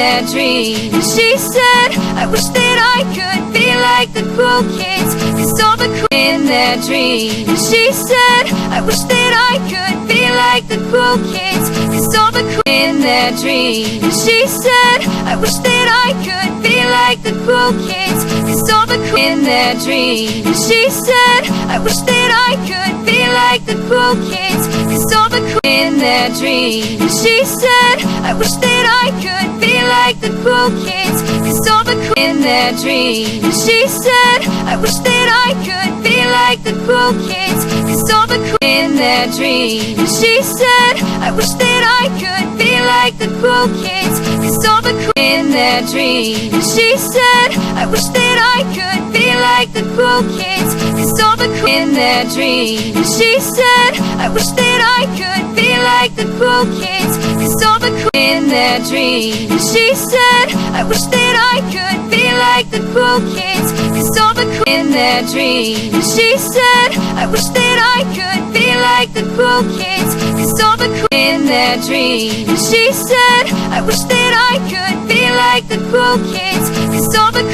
their dreams. She said, I wish that I could be like the cool kids, 'cause all the cool in their dreams. She said, I wish that I could be like the cool kids, 'cause all the cool in their dreams. She said, I wish that I could be like the cool kids, 'cause all the cool in their dreams. She said, I wish that I could be like the cool kids, 'cause all the cool in their dreams. She said, I wish that I could be like the cool kids, 'cause all the cool in their dreams. She said, I wish that I could be like the cool kids, 'cause all the cool in their dreams. She said, I wish that I could be like the cool kids, 'cause all the cool in their dreams. She said, I wish that I could be like the cool kids, 'cause all the cool in their dreams. She said, I wish that I could be like the cool kids, 'cause all the cool in their dreams. She said, I wish that I could be like the cool kids, 'cause all the cool in their dreams. She said, I wish that I could be like the cool kids, 'cause all the cool in their dreams. She said, I wish that I could be like the cool kids, 'cause all the cool